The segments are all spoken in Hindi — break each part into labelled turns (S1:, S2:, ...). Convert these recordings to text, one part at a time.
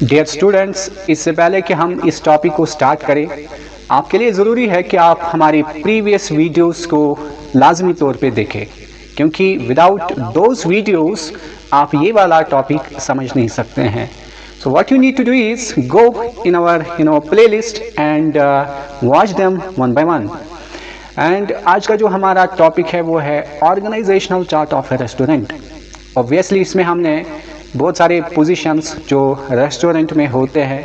S1: डियर स्टूडेंट्स, इससे पहले कि हम इस टॉपिक को स्टार्ट करें, आपके लिए ज़रूरी है कि आप हमारी प्रीवियस वीडियोस को लाजमी तौर पे देखें, क्योंकि विदाउट दोज वीडियोस आप ये वाला टॉपिक समझ नहीं सकते हैं। So what you need to do is go in our playlist and watch them one by one. And आज का जो हमारा टॉपिक है वो है organisational chart of a restaurant. Obviously इसमें हमने बहुत सारे पोजीशंस जो रेस्टोरेंट में होते हैं,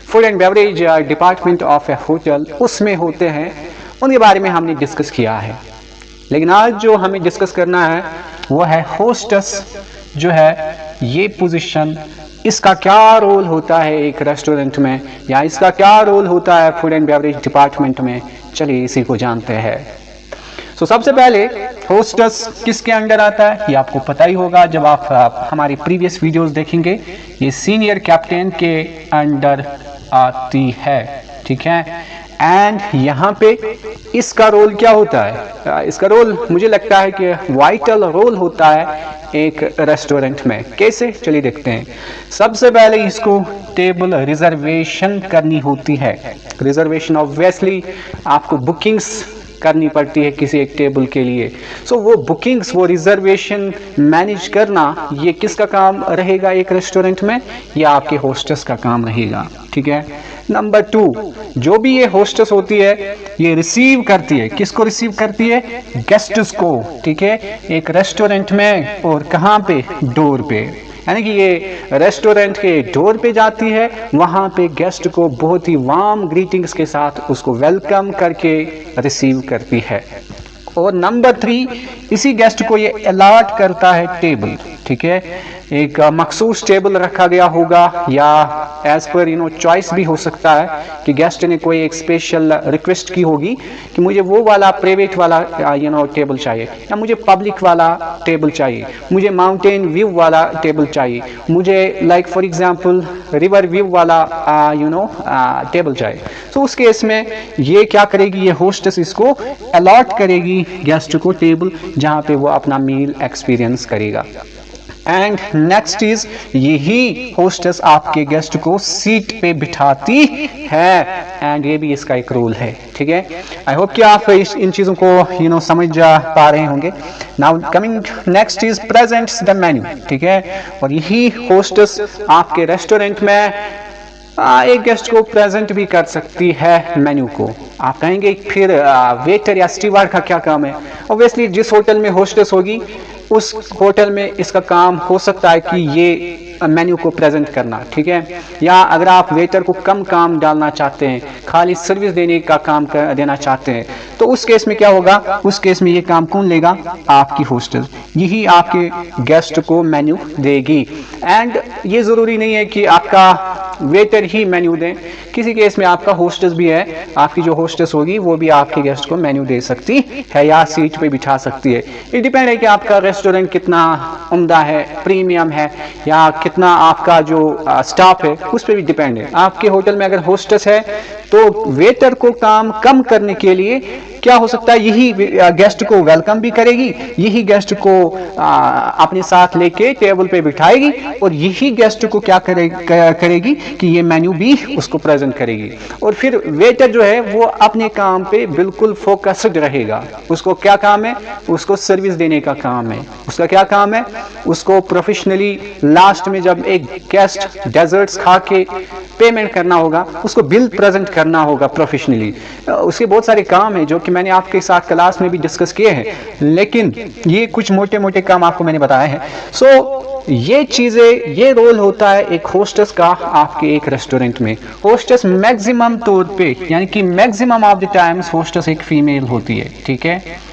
S1: food and beverage department of A hotel उसमें होते हैं, उनके बारे में हमने डिस्कस किया है। लेकिन आज जो हमें डिस्कस करना है वो है होस्टेस जो है ये पोजीशन, इसका क्या रोल होता है एक रेस्टोरेंट में, या इसका क्या रोल होता है फूड एंड बेवरेज डिपार्टमेंट में। चलिए इसी को जानते हैं। सबसे पहले होस्टेस किसके अंडर आता है ये आपको पता ही होगा जब आप हमारी प्रीवियस वीडियोस देखेंगे। ये सीनियर कैप्टन के अंडर आती है, ठीक है। एंड यहाँ पे इसका रोल क्या होता है? इसका रोल मुझे लगता है कि वाइटल रोल होता है एक रेस्टोरेंट में। कैसे? चलिए देखते हैं। सबसे पहले इसको टेबल रिजर्वेशन करनी होती है। रिजर्वेशन ऑब्वियसली आपको बुकिंग्स करनी पड़ती है किसी एक टेबल के लिए। वो बुकिंग्स, वो रिजर्वेशन मैनेज करना, ये किसका काम रहेगा एक रेस्टोरेंट में? ये आपके होस्टेस का काम रहेगा, ठीक है। नंबर 2, जो भी ये होस्टेस होती है ये रिसीव करती है, किसको रिसीव करती है? गेस्ट्स को, ठीक है। एक रेस्टोरेंट में और कहाँ पे? डोर पे, यानी कि ये रेस्टोरेंट के डोर पे जाती है, वहाँ पे गेस्ट को बहुत ही वार्म ग्रीटिंग्स के साथ उसको वेलकम करके रिसीव करती है। और नंबर 3, इसी गेस्ट को ये अलॉट करता है टेबल, ठीक है। एक मखसूस टेबल रखा गया होगा, या एज पर चॉइस भी हो सकता है कि गेस्ट ने कोई एक स्पेशल रिक्वेस्ट की होगी कि मुझे वो वाला प्राइवेट वाला टेबल चाहिए, या मुझे पब्लिक वाला टेबल चाहिए, मुझे माउंटेन व्यू वाला टेबल चाहिए, मुझे like for example river view वाला टेबल चाहिए। उस केस में ये क्या करेगी? ये होस्टेस इसको अलॉट करेगी गेस्ट को टेबल जहाँ पे वो अपना मील एक्सपीरियंस करेगा। एंड नेक्स्ट इज, यही होस्टेस आपके गेस्ट को सीट पे बिठाती है, एंड ये भी इसका एक रोल है, ठीक है। आई होप कि आप इन चीजों को समझ पा रहे होंगे। Now coming next is presents the menu, ठीक है। और यही होस्टेस आपके रेस्टोरेंट में एक गेस्ट को प्रेजेंट भी कर सकती है मेन्यू को। आप कहेंगे फिर वेटर या स्टीवर्ड का क्या काम है? ऑब्वियसली जिस होटल में होस्टेस होगी उस होटल में इसका काम हो सकता है कि ये मेन्यू को प्रेजेंट करना, ठीक है। या अगर आप वेटर को कम काम डालना चाहते हैं, खाली सर्विस देने का काम देना चाहते हैं, तो उस केस में क्या होगा? उस केस में ये काम कौन लेगा? आपकी होस्टेस, यही आपके गेस्ट को मेन्यू देगी। एंड ये जरूरी नहीं है कि आपका वेटर ही मेन्यू दें, किसी केस में आपका होस्टेस भी है, आपकी जो होस्टेस होगी वो भी आपके गेस्ट को मेन्यू दे सकती है या सीट पे बिठा सकती है। ये डिपेंड है कि आपका रेस्टोरेंट कितना उम्दा है, प्रीमियम है, या कितना आपका जो स्टाफ है उस पर भी डिपेंड है। आपके होटल में अगर होस्टेस है तो वेटर को काम कम करने के लिए क्या हो सकता है? यही गेस्ट को वेलकम भी करेगी, यही गेस्ट को अपने साथ लेके टेबल पे बिठाएगी, और यही गेस्ट को क्या करेगी कि ये मेन्यू भी उसको प्रेजेंट करेगी। और फिर वेटर जो है वो अपने काम पे बिल्कुल फोकस्ड रहेगा। उसको क्या काम है? उसको सर्विस देने का काम है। उसका क्या काम है? उसको प्रोफेशनली लास्ट में जब एक गेस्ट डेजर्ट्स खा के पेमेंट करना होगा, उसको बिल प्रेजेंट करना होगा प्रोफेशनली। उसके बहुत सारे काम है जो कि मैंने आपके साथ क्लास में भी डिस्कस किए हैं, लेकिन ये कुछ मोटे मोटे काम आपको मैंने बताए हैं। ये चीजें, ये रोल होता है एक होस्टेस का आपके एक रेस्टोरेंट में। होस्टेस मैक्सिमम तौर पे, यानी कि maximum of the times hostess एक फीमेल होती है, ठीक है।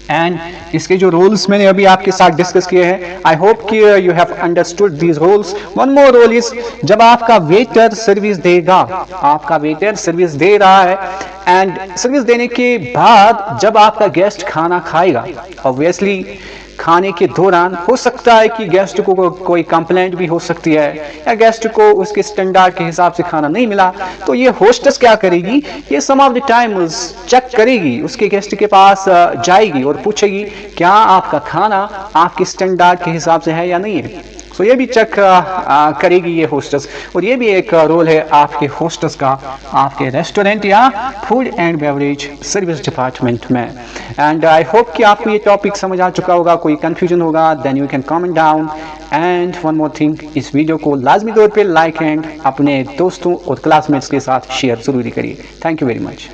S1: एंड इसके जो रूल्स मैंने अभी आपके साथ डिस्कस किए हैं, आई होप कि you have understood these rules. One more rule is, जब आपका वेटर सर्विस देगा, आपका वेटर सर्विस दे रहा है, एंड सर्विस देने के बाद जब आपका गेस्ट खाना खाएगा, ऑब्वियसली खाने के दौरान हो सकता है कि गेस्ट को कोई कंप्लेंट भी हो सकती है, या गेस्ट को उसके स्टैंडर्ड के हिसाब से खाना नहीं मिला, तो ये होस्टेस क्या करेगी? ये सम ऑफ द टाइम्स चेक करेगी, उसके गेस्ट के पास जाएगी और पूछेगी क्या आपका खाना आपके स्टैंडर्ड के हिसाब से है या नहीं है। सो ये भी चेक करेगी ये होस्टेस, और ये भी एक रोल है आपके होस्टेस का आपके रेस्टोरेंट या food and beverage service department में। एंड आई होप कि आपको ये टॉपिक समझ आ चुका होगा। कोई कंफ्यूजन होगा then you can comment down. And one more thing, इस वीडियो को लाजमी तौर पे लाइक एंड अपने दोस्तों और क्लासमेट्स के साथ शेयर ज़रूरी करिए। Thank you very much.